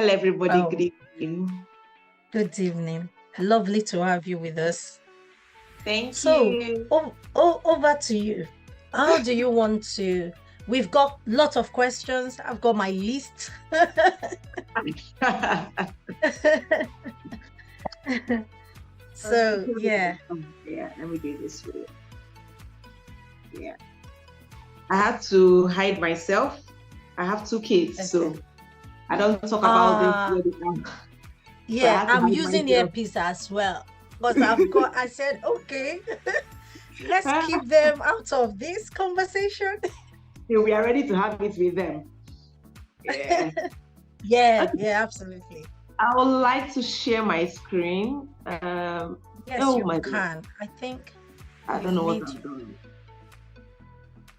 Hello, everybody. Oh, Good evening. good evening. Lovely to have you with us. Thank So, you. over to you. How do you want to? We've got lots of questions. I've got my list. So, yeah. Yeah, let me do this for you. Yeah. I had to hide myself. I have two kids, so Okay. I don't talk about this Uh, where they come. So I yeah, had to I'm hide using myself. earpiece as well. But I said, okay, let's keep them out of this conversation. So we are ready to have it with them. Yeah. Yeah, Okay. yeah, absolutely. I would like to share my screen. Yes, Oh you my God. can. I think I don't you've know what made I'm doing.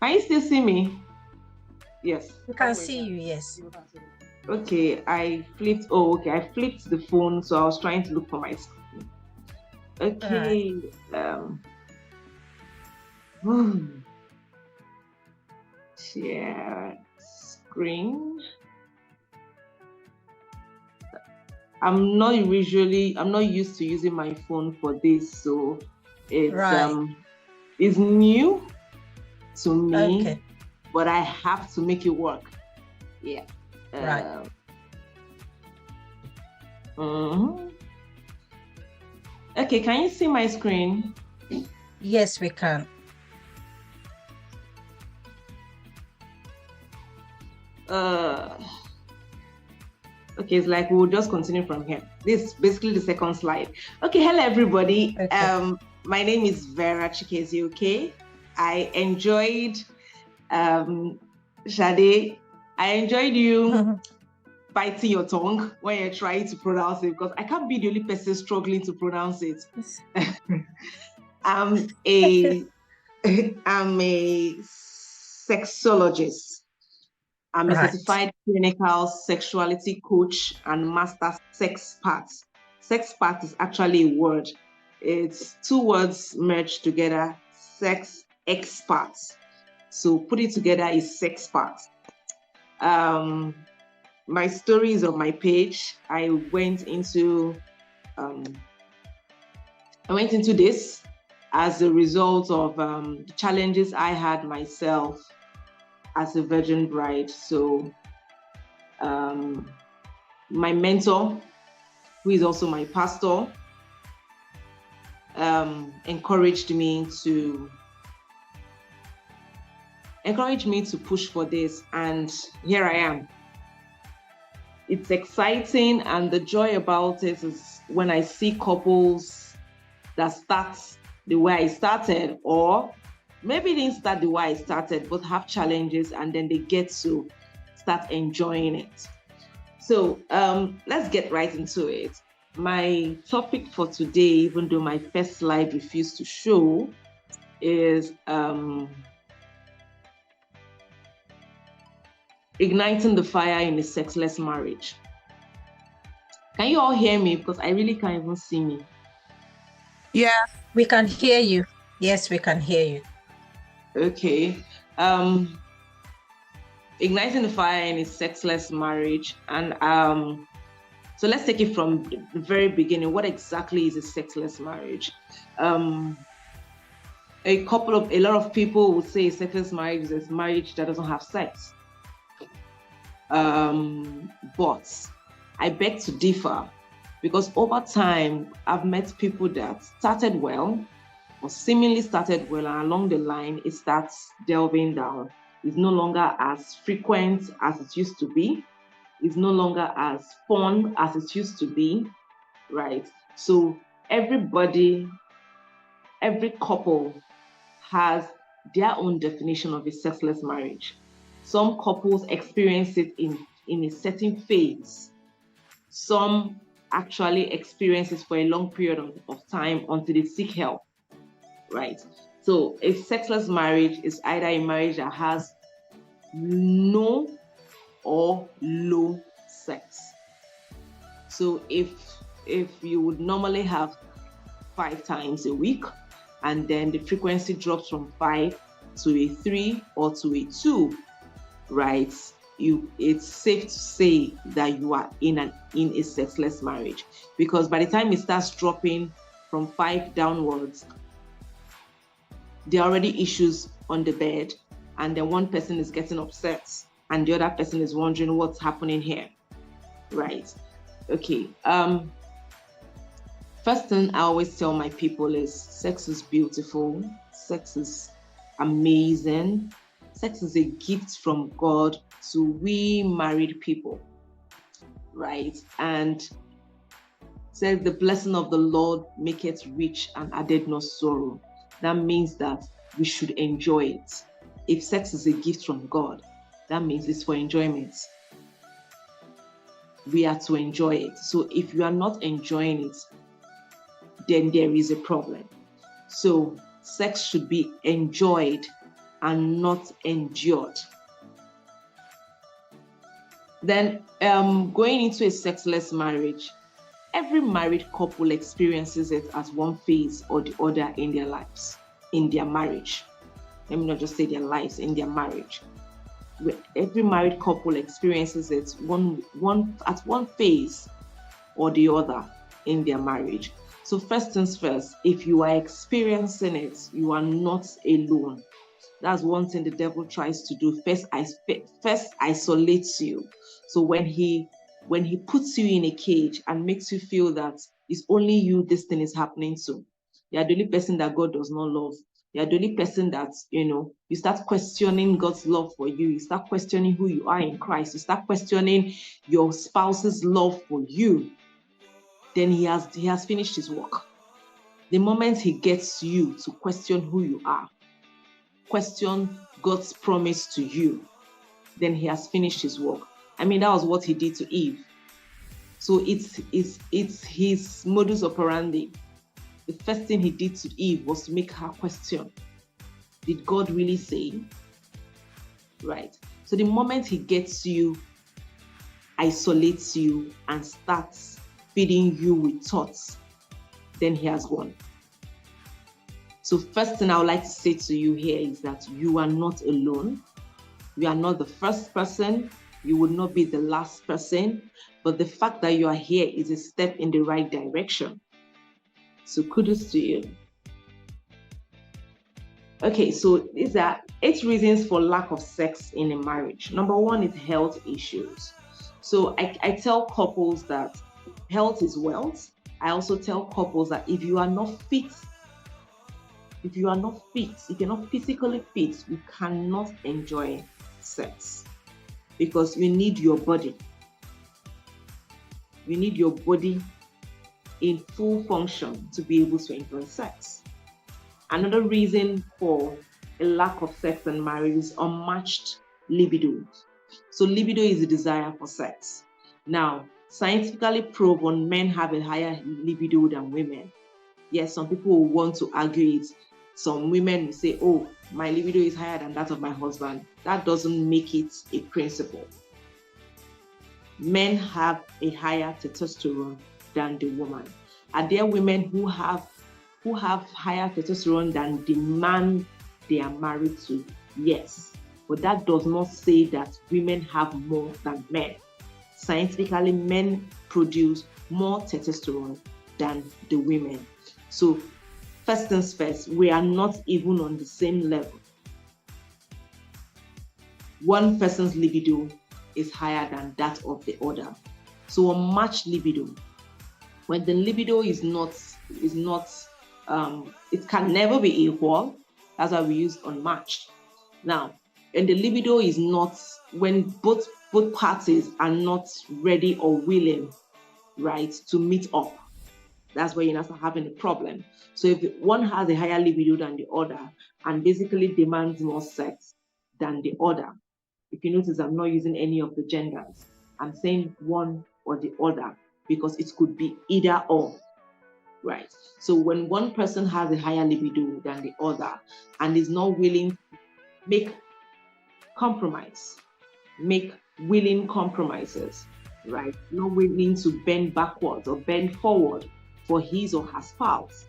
Can you still see me? Yes. We can see you, yes. Okay, I flipped. Oh, okay. I flipped the phone, so I was trying to look for my screen. All right. Okay. Hmm, share screen. I'm not used to using my phone for this, so Right. it's new to me, Okay. but I have to make it work. Yeah. Right. Mhm. Okay, can you see my screen? Yes, we can. Uh, okay, it's like we'll just continue from here. This is basically the second slide. Okay, hello everybody. Okay. My name is Vera Chikezie, okay? I enjoyed Shade, I enjoyed you biting your tongue when you're trying to pronounce it, because I can't be the only person struggling to pronounce it. I'm a sexologist. I'm a Right. certified clinical sexuality coach and master sexpert. Sexpert is actually a word. It's two words merged together, sex experts. So put it together is sexpert. My story is on my page. I went into this as a result of the challenges I had myself as a virgin bride. So my mentor, who is also my pastor, encouraged me to push for this, and here I am. It's exciting, and the joy about it is when I see couples that start the way I started, or maybe didn't start the way I started, but have challenges, and then they get to start enjoying it. So let's get right into it. My topic for today, even though my first slide refused to show, is igniting the fire in a sexless marriage. Can you all hear me? Because I really can't even see me. Yeah, we can hear you. Yes, we can hear you. Okay. Igniting the fire in a sexless marriage. And so let's take it from the very beginning. What exactly is a sexless marriage? A lot of people would say a sexless marriage is a marriage that doesn't have sex. But I beg to differ, because over time, I've met people that started well, or seemingly started well, and along the line, it starts delving down. It's no longer as frequent as it used to be. It's no longer as fun as it used to be, right? So every couple has their own definition of a sexless marriage. Some couples experience it in a certain phase. Some actually experience it for a long period of time until they seek help, right? So a sexless marriage is either a marriage that has no or low sex. So if you would normally have 5 times a week, and then the frequency drops from 5 to a 3 or to a 2, right? it's safe to say that you are in a sexless marriage, because by the time it starts dropping from 5 downwards, there are already issues on the bed, and then one person is getting upset and the other person is wondering what's happening here, right? Okay. First thing I always tell my people is sex is beautiful, sex is amazing, sex is a gift from God to we married people, right? And says the blessing of the Lord maketh rich and added no sorrow. That means that we should enjoy it. If sex is a gift from God, that means it's for enjoyment. We are to enjoy it. So if you are not enjoying it, then there is a problem. So sex should be enjoyed and not endured. Then going into a sexless marriage, every married couple experiences it as one phase or the other in their lives, in their marriage. Let me not just say their lives, in their marriage. Every married couple experiences it at one phase or the other in their marriage. So first things first, if you are experiencing it, you are not alone. That's one thing the devil tries to do. First isolates you. So when he puts you in a cage and makes you feel that it's only you this thing is happening to, you're the only person that God does not love. You're the only person that, you start questioning God's love for you. You start questioning who you are in Christ. You start questioning your spouse's love for you. Then he has finished his work. The moment he gets you to question who you are, question God's promise to you, then he has finished his work. I mean, that was what he did to Eve. So it's his modus operandi. The first thing he did to Eve was to make her question, did God really say? Right. So the moment he gets you, isolates you, and starts feeding you with thoughts, then he has won. So first thing I would like to say to you here is that you are not alone. You are not the first person. You would not be the last person. But the fact that you are here is a step in the right direction. So kudos to you. Okay, so these are 8 reasons for lack of sex in a marriage. Number 1 is health issues. So I tell couples that health is wealth. I also tell couples that if you're not physically fit, you cannot enjoy sex, because you need your body. You need your body in full function to be able to enjoy sex. Another reason for a lack of sex in marriage is unmatched libido. So libido is the desire for sex. Now, scientifically proven, men have a higher libido than women. Yes, some people will want to argue it. Some women will say, oh, my libido is higher than that of my husband. That doesn't make it a principle. Men have a higher testosterone than the woman. Are there women who have higher testosterone than the man they are married to? Yes. But that does not say that women have more than men. Scientifically, men produce more testosterone than the women. So first things first, we are not even on the same level. One person's libido is higher than that of the other. So unmatched libido, when the libido is not, it can never be equal. That's why we use unmatched. Now, and the libido is not, when both parties are not ready or willing, right, to meet up. That's where you start having a problem. So if one has a higher libido than the other and basically demands more sex than the other, if you notice, I'm not using any of the genders. I'm saying one or the other because it could be either or, right? So when one person has a higher libido than the other and is not willing to make willing compromises, right? Not willing to bend backwards or bend forward for his or her spouse,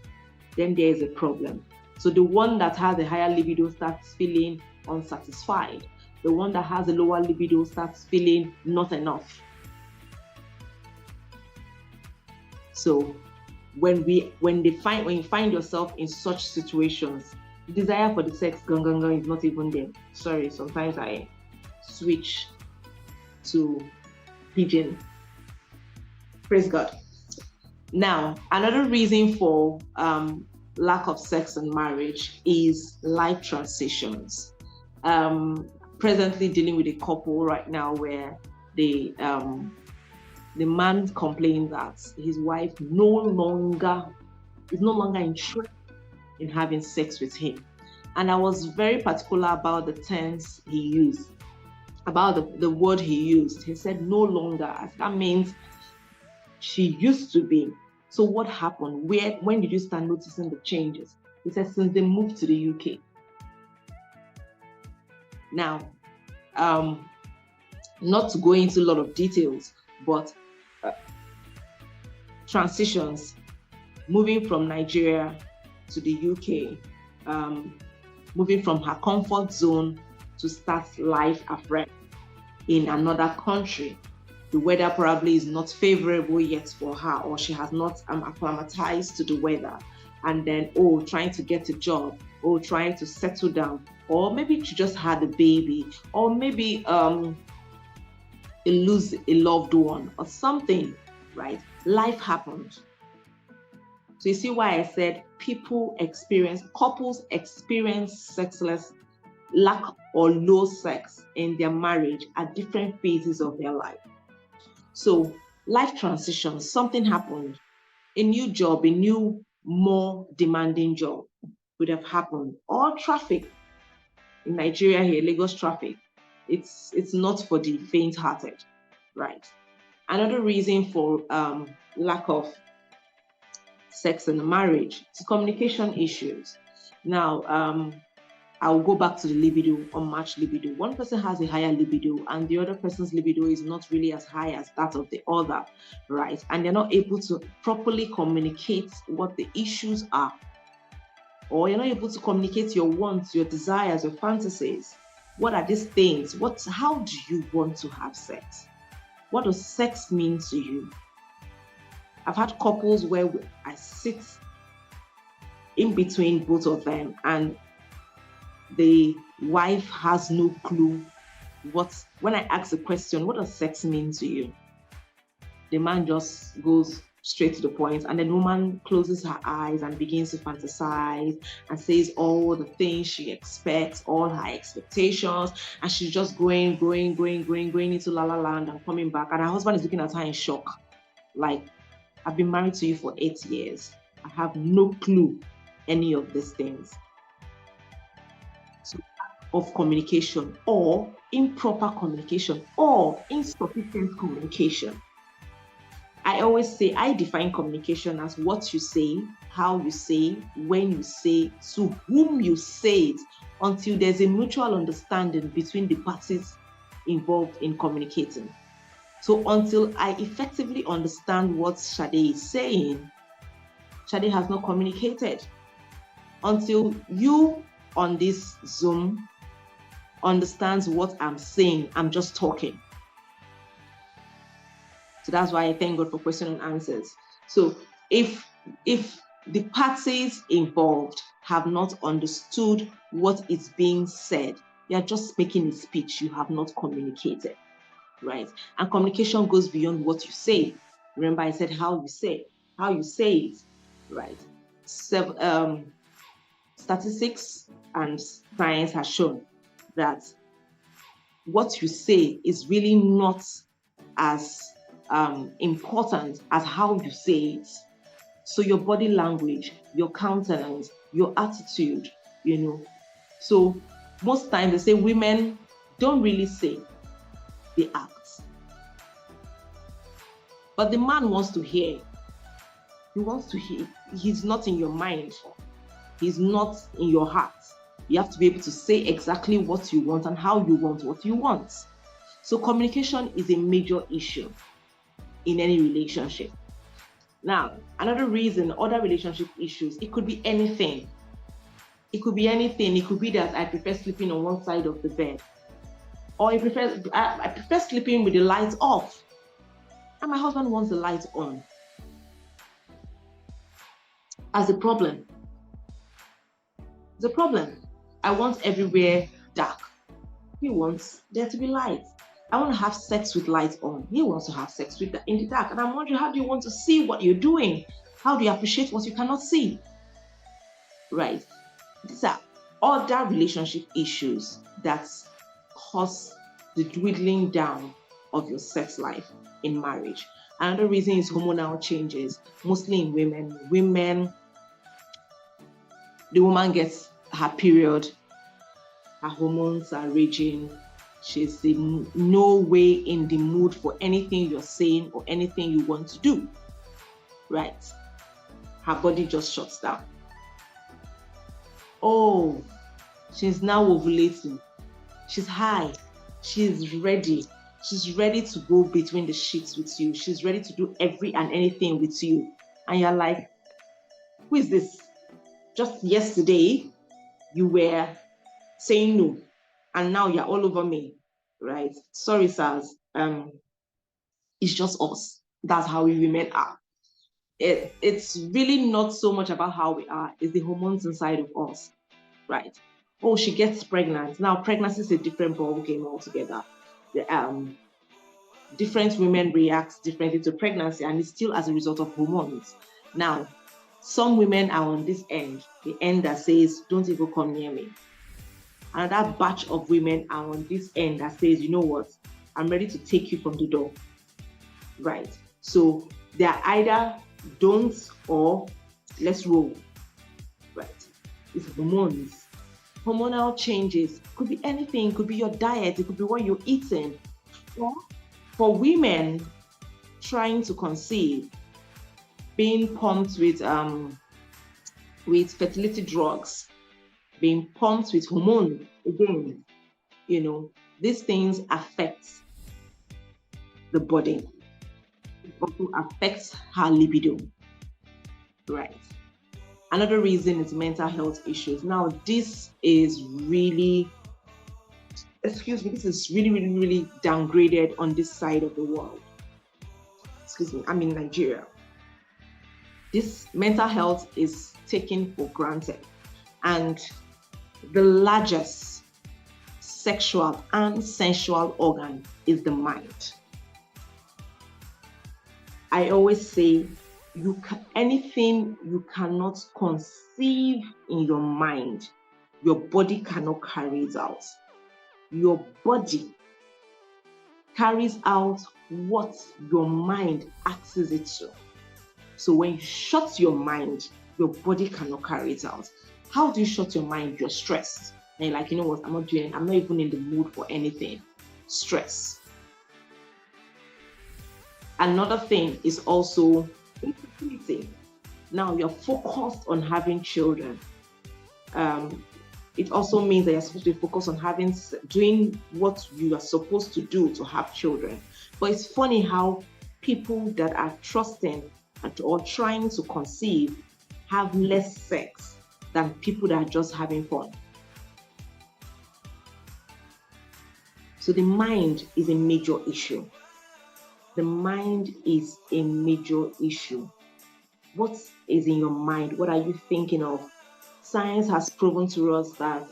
then there is a problem. So the one that has a higher libido starts feeling unsatisfied. the one that has a lower libido starts feeling not enough. So when you find yourself in such situations, the desire for the sex is not even there. Sorry, sometimes I switch to pidgin. Praise God. Now, another reason for lack of sex in marriage is life transitions. Presently dealing with a couple right now where the man complained that his wife is no longer interested in having sex with him. And I was very particular about the terms he used, about the word he used. He said no longer. That means she used to be. So what happened? When did you start noticing the changes? He said since they moved to the UK. Now, not to go into a lot of details, but transitions, moving from Nigeria to the UK, moving from her comfort zone to start life afresh in another country. The weather probably is not favorable yet for her, or she has not acclimatized to the weather. And then, trying to get a job, trying to settle down, or maybe she just had a baby, or maybe lose a loved one or something, right? Life happened. So you see why I said couples experience sexless, lack or low sex in their marriage at different phases of their life. So life transitions, something happened, a new job, a new, more demanding job would have happened, or traffic. In Nigeria here, Lagos traffic, it's not for the faint-hearted, right? Another reason for lack of sex in the marriage is communication issues. Now, I'll go back to the libido, unmatched libido. One person has a higher libido and the other person's libido is not really as high as that of the other, right? And they're not able to properly communicate what the issues are. Or you're not able to communicate your wants, your desires, your fantasies. What are these things? How do you want to have sex? What does sex mean to you? I've had couples where I sit in between both of them and the wife has no clue when I ask the question, what does sex mean to you? The man just goes straight to the point, and then the woman closes her eyes and begins to fantasize and says all the things she expects, all her expectations, and she's just going into la la land and coming back, and her husband is looking at her in shock. Like, I've been married to you for 8 years. I have no clue any of these things. So, of communication, or improper communication, or insufficient communication. I always say, I define communication as what you say, how you say, when you say, to whom you say it, until there's a mutual understanding between the parties involved in communicating. So until I effectively understand what Sade is saying, Sade has not communicated. Until you on this Zoom understands what I'm saying, I'm just talking. So that's why I thank God for question and answers. So if the parties involved have not understood what is being said, you're just making a speech, you have not communicated, right? And communication goes beyond what you say. Remember I said how you say it, right? Statistics and science has shown that what you say is really not as important as how you say it. So your body language, your countenance, your attitude, So most times they say women don't really say, they act. But the man wants to hear. He wants to hear. He's not in your mind. He's not in your heart. You have to be able to say exactly what you want and how you want what you want. So communication is a major issue in any relationship. Now, another reason, other relationship issues, it could be anything. It could be anything. It could be that I prefer sleeping on one side of the bed. Or I prefer sleeping with the lights off. And my husband wants the lights on. As a problem. The problem. I want everywhere dark. He wants there to be light. I want to have sex with lights on. He wants to have sex in the dark. And I'm wondering, how do you want to see what you're doing? How do you appreciate what you cannot see? Right. These are other relationship issues that cause the dwindling down of your sex life in marriage. Another reason is hormonal changes, mostly in women. The woman gets her period, her hormones are raging, she's in no way in the mood for anything you're saying or anything you want to do, right? Her body just shuts down. Oh, she's now ovulating. She's high. She's ready. She's ready to go between the sheets with you. She's ready to do every and anything with you. And you're like, who is this? Just yesterday, you were saying no, and now you're all over me, right? Sorry, sirs. It's just us. That's how we women are. It's really not so much about how we are. It's the hormones inside of us, right? Oh, she gets pregnant. Now, pregnancy is a different ballgame altogether. Different women react differently to pregnancy, and it's still as a result of hormones. Now, some women are on this end, the end that says, don't even come near me. Another batch of women are on this end that says, you know what, I'm ready to take you from the door, right? So they're either don't or let's roll, right? It's hormones. Hormonal changes could be anything, could be your diet, it could be what you're eating. Or for women trying to conceive, being pumped with fertility drugs, being pumped with hormone, again, these things affect the body. It also affects her libido, right? Another reason is mental health issues. Now, this is really, this is really, really, really downgraded on this side of the world. I'm in Nigeria. This mental health is taken for granted. And the largest sexual and sensual organ is the mind. I always say, anything you cannot conceive in your mind, your body cannot carry it out. Your body carries out what your mind asks it to. So when you shut your mind, your body cannot carry it out. How do you shut your mind? You're stressed. And you're like, you know what, I'm not even in the mood for anything. Stress. Another thing is also infertility. Now you're focused on having children. It also means that you're supposed to focus on doing what you are supposed to do to have children. But it's funny how people that are trusting or trying to conceive have less sex than people that are just having fun. So the mind is a major issue. The mind is a major issue. What is in your mind? What are you thinking of? Science has proven to us that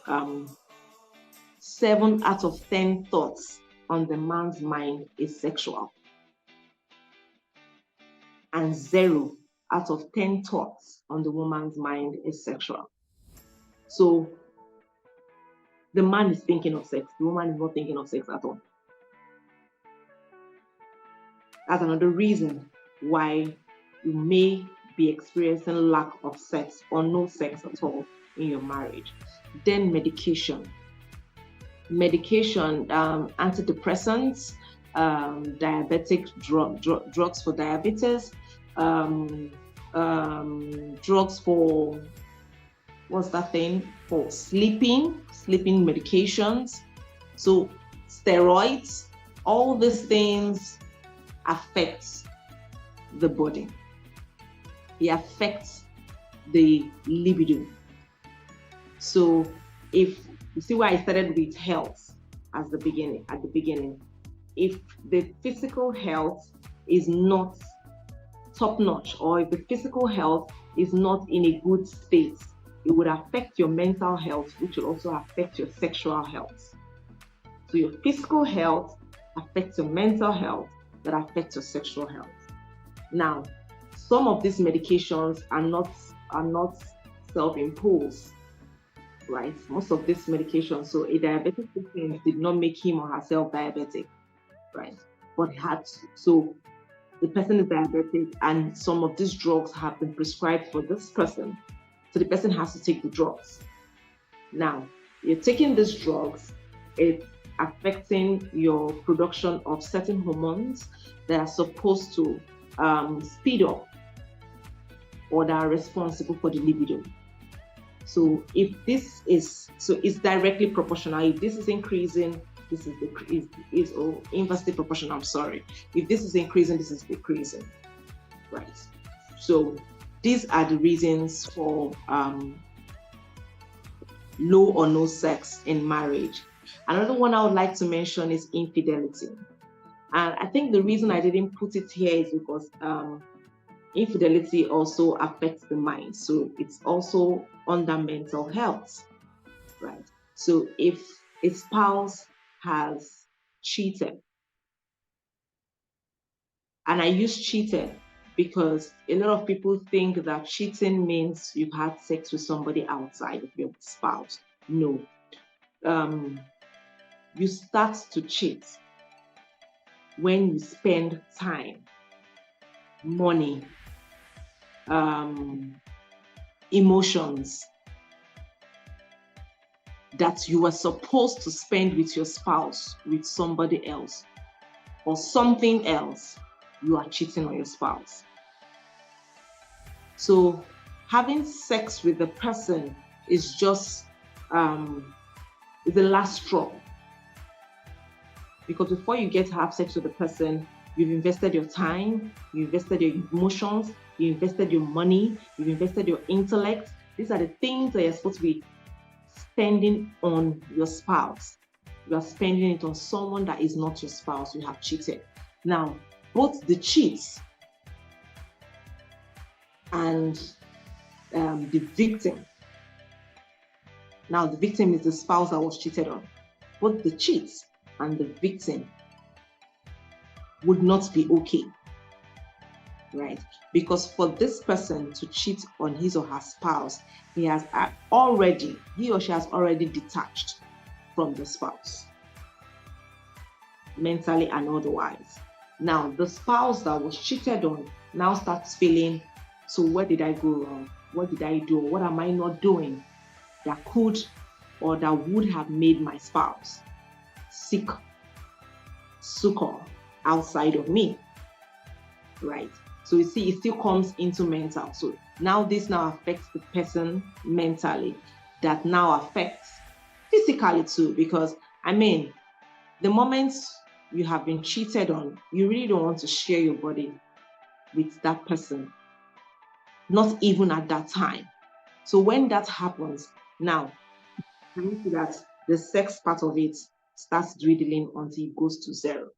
7 out of 10 thoughts on the man's mind is sexual. And 0 out of 10 thoughts on the woman's mind is sexual. So the man is thinking of sex, the woman is not thinking of sex at all. That's another reason why you may be experiencing lack of sex or no sex at all in your marriage. Then medication, antidepressants, diabetic drugs for diabetes, drugs for for sleeping medications. So steroids, all these things affect the body. It affects the libido. So if you see why I started with health at the beginning. If the physical health is not top notch, or if the physical health is not in a good state, it would affect your mental health, which will also affect your sexual health. So your physical health affects your mental health, that affects your sexual health. Now, some of these medications are not self-imposed, right? Most of these medications, so a diabetic patient did not make him or herself diabetic, right? But had to. So the person is diabetic, and some of these drugs have been prescribed for this person. So the person has to take the drugs. Now, you're taking these drugs, it's affecting your production of certain hormones that are supposed to speed up, or that are responsible for the libido. So if this is, so it's directly proportional. If this is increasing, this is inversely proportional. I'm sorry. If this is increasing, this is decreasing, right? So these are the reasons for low or no sex in marriage. Another one I would like to mention is infidelity. And I think the reason I didn't put it here is because infidelity also affects the mind. So it's also under mental health, right? So if a spouse has cheated, and I use cheated because a lot of people think that cheating means you've had sex with somebody outside of your spouse. No. You start to cheat when you spend time, money, emotions that you were supposed to spend with your spouse with somebody else or something else. You are cheating on your spouse. So having sex with the person is just the last straw. Because before you get to have sex with the person, you've invested your time, you invested your emotions, you invested your money, you've invested your intellect. These are the things that you're supposed to be spending on your spouse. You are spending it on someone that is not your spouse. You have cheated. Now, both the cheats and the victim. Now, the victim is the spouse that was cheated on. Both the cheats and the victim would not be okay, right? Because for this person to cheat on his or her spouse, he or she has already detached from the spouse, mentally and otherwise. Now, the spouse that was cheated on now starts feeling, so where did I go wrong? What did I do? What am I not doing that could or that would have made my spouse seek succor outside of me, right? So you see, it still comes into mental. So now this now affects the person mentally, that now affects physically too, because I mean, the moment you have been cheated on, you really don't want to share your body with that person, not even at that time. So when that happens, now you see that the sex part of it starts dwindling until it goes to zero.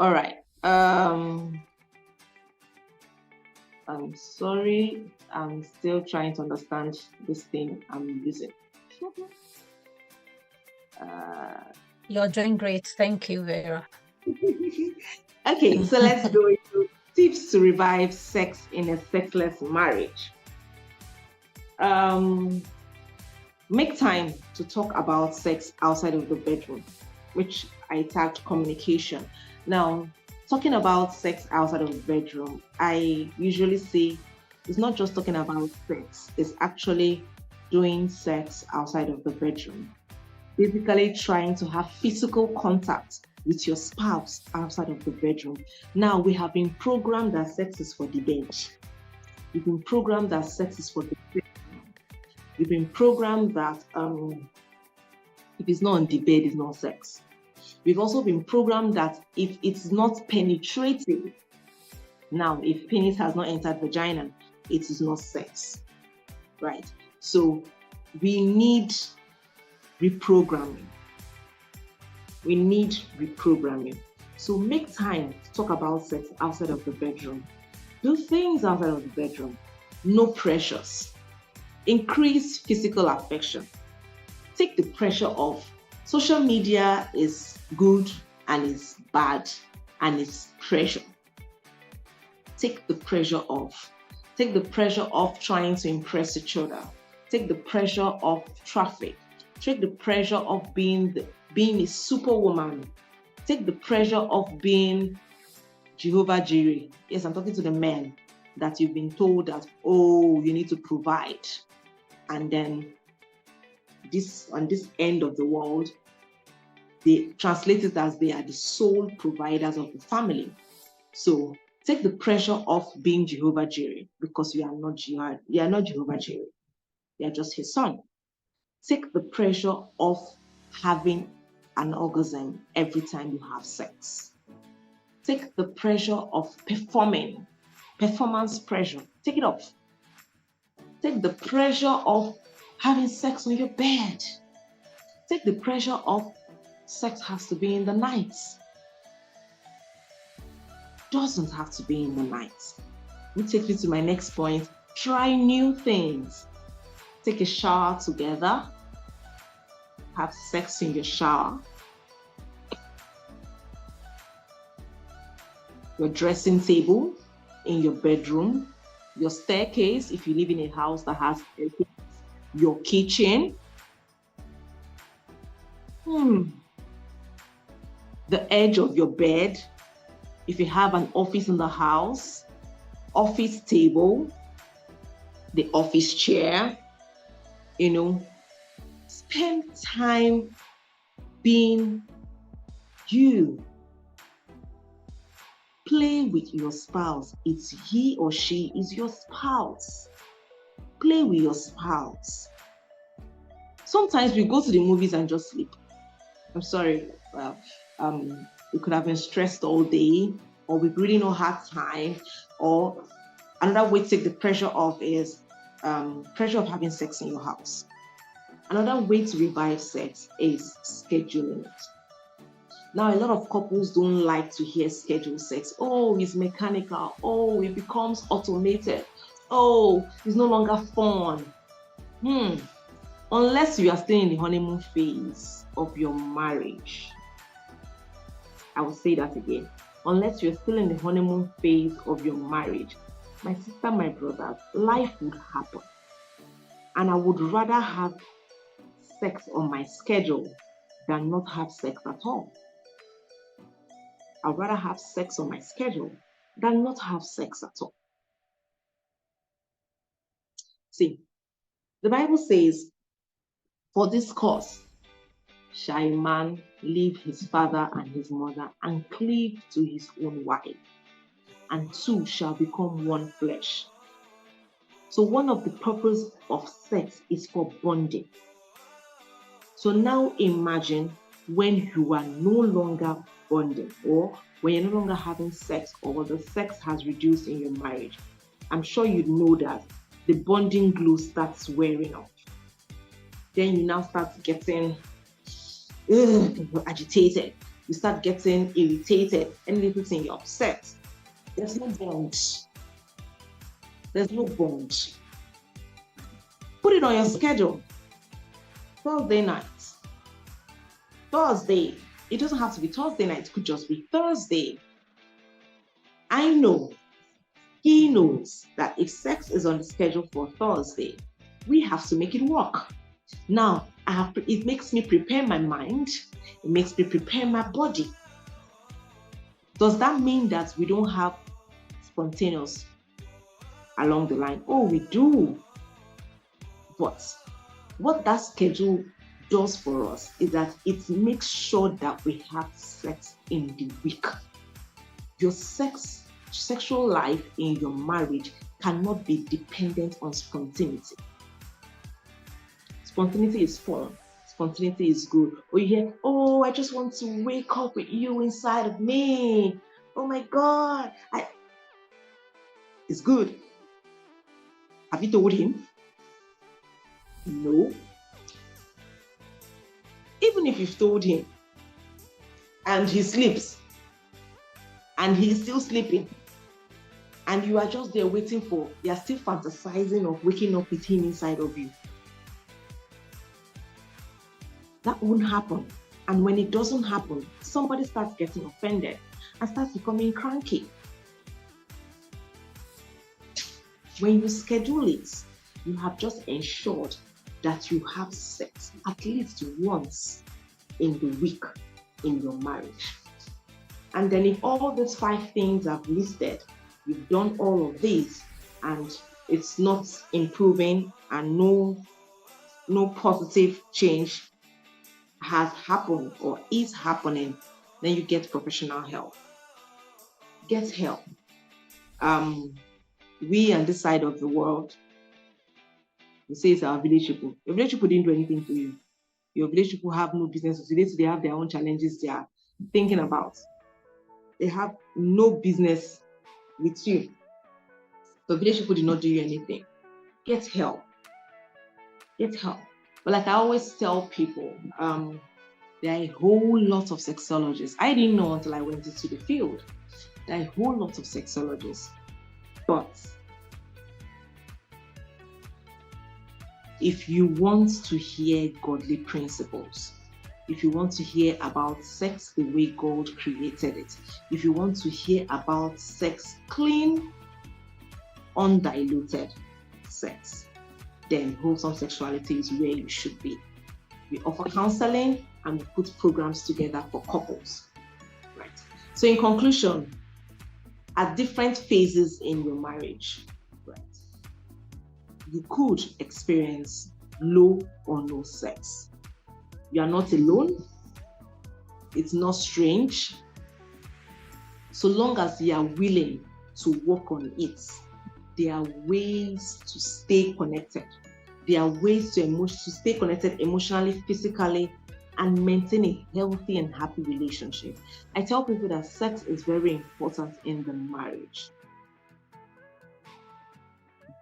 All right. I'm sorry. I'm still trying to understand this thing I'm using. You're doing great. Thank you, Vera. Okay, so let's go into tips to revive sex in a sexless marriage. Make time to talk about sex outside of the bedroom, which I tagged communication. Now, talking about sex outside of the bedroom, I usually say it's not just talking about sex, it's actually doing sex outside of the bedroom. Basically trying to have physical contact with your spouse outside of the bedroom. Now, we have been programmed that sex is for the bench. We've been programmed that sex is for the bedroom. We've been programmed that if it's not on the bed, it's not sex. We've also been programmed that if it's not penetrative, now if penis has not entered vagina, it is not sex, right? So we need reprogramming. We need reprogramming. So make time to talk about sex outside of the bedroom. Do things outside of the bedroom. No pressures. Increase physical affection. Take the pressure off. Social media is good and is bad and it's pressure. Take the pressure off. Take the pressure off trying to impress each other. Take the pressure off traffic. Take the pressure of being a superwoman. Take the pressure of being Jehovah Jireh. Yes, I'm talking to the men that you've been told that, oh, you need to provide. And then on this end of the world, they translate it as they are the sole providers of the family. So take the pressure off being Jehovah Jireh, because you are not Jehovah Jireh. You are just his son. Take the pressure off having an orgasm every time you have sex. Take the pressure of performance pressure. Take it off. Take the pressure of having sex on your bed. Take the pressure of sex has to be in the night. Doesn't have to be in the night. We take you to my next point. Try new things. Take a shower together. Have sex in your shower. Your dressing table in your bedroom. Your staircase, if you live in a house that has staircase. Your kitchen. The edge of your bed. If you have an office in the house, office table, the office chair, spend time being you. Play with your spouse. It's he or she is your spouse. Play with your spouse. Sometimes we go to the movies and just sleep. I'm sorry. We could have been stressed all day, or we really not have time. Or another way to take the pressure off is pressure of having sex in your house. Another way to revive sex is scheduling it. Now, a lot of couples don't like to hear scheduled sex. Oh, it's mechanical. Oh, it becomes automated. Oh, it's no longer fun. Unless you are still in the honeymoon phase of your marriage. I will say that again. Unless you're still in the honeymoon phase of your marriage, my sister, my brother, life would happen. And I would rather have sex on my schedule than not have sex at all. I'd rather have sex on my schedule than not have sex at all. See, the Bible says, for this cause shall a man leave his father and his mother and cleave to his own wife, and two shall become one flesh. So one of the purposes of sex is for bonding. So now imagine when you are no longer bonding, or when you're no longer having sex, or the sex has reduced in your marriage. I'm sure you know that the bonding glue starts wearing off. Then you now start getting agitated. You start getting irritated. Any little thing you're upset. There's no bond. There's no bond. Put it on your schedule. Thursday night. Thursday. It doesn't have to be Thursday night. It could just be Thursday. I know. He knows that if sex is on the schedule for Thursday, we have to make it work. Now, it makes me prepare my mind. It makes me prepare my body. Does that mean that we don't have spontaneous along the line? Oh, we do. But what that schedule does for us is that it makes sure that we have sex in the week. Your sexual life in your marriage cannot be dependent on spontaneity. Spontaneity is fun. Spontaneity is good. Or you hear, oh, I just want to wake up with you inside of me. Oh my God. It's good. Have you told him? No. Even if you've told him, and he sleeps, and he's still sleeping, and you are just there waiting you are still fantasizing of waking up with him inside of you. That won't happen. And when it doesn't happen, somebody starts getting offended and starts becoming cranky. When you schedule it, you have just ensured that you have sex at least once in the week in your marriage. And then if all these 5 things I've listed, you've done all of these and it's not improving and no positive change has happened or is happening, then you get professional help. Get help. We on this side of the world, we say it's our village people. Your village people didn't do anything for you. Your village people have no business. They have their own challenges they are thinking about. They have no business with you. The village people did not do you anything. Get help. Get help. But like I always tell people, there are a whole lot of sexologists. I didn't know until I went into the field. There are a whole lot of sexologists. But if you want to hear godly principles, if you want to hear about sex the way God created it, if you want to hear about sex clean, undiluted sex, then Wholesome Sexuality is where you should be. We offer counseling and we put programs together for couples. Right. So in conclusion, at different phases in your marriage, right, you could experience low or no sex. You are not alone. It's not strange. So long as you are willing to work on it, there are ways to stay connected. There are ways to stay connected emotionally, physically, and maintain a healthy and happy relationship. I tell people that sex is very important in the marriage.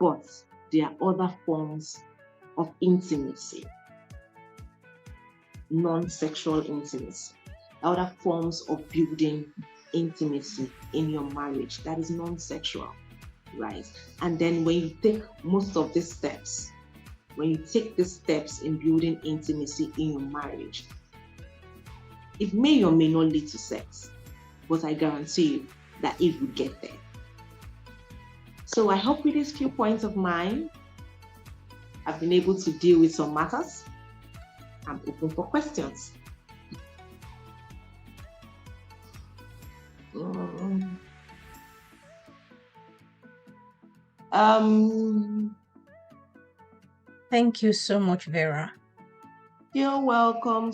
But there are other forms of intimacy, non-sexual intimacy, other forms of building intimacy in your marriage that is non-sexual, right? And then when you take most of these steps, when you take these steps in building intimacy in your marriage, it may or may not lead to sex, but I guarantee you that it will get there. So I hope with these few points of mine, I've been able to deal with some matters. I'm open for questions. Thank you so much, Vera. You're welcome.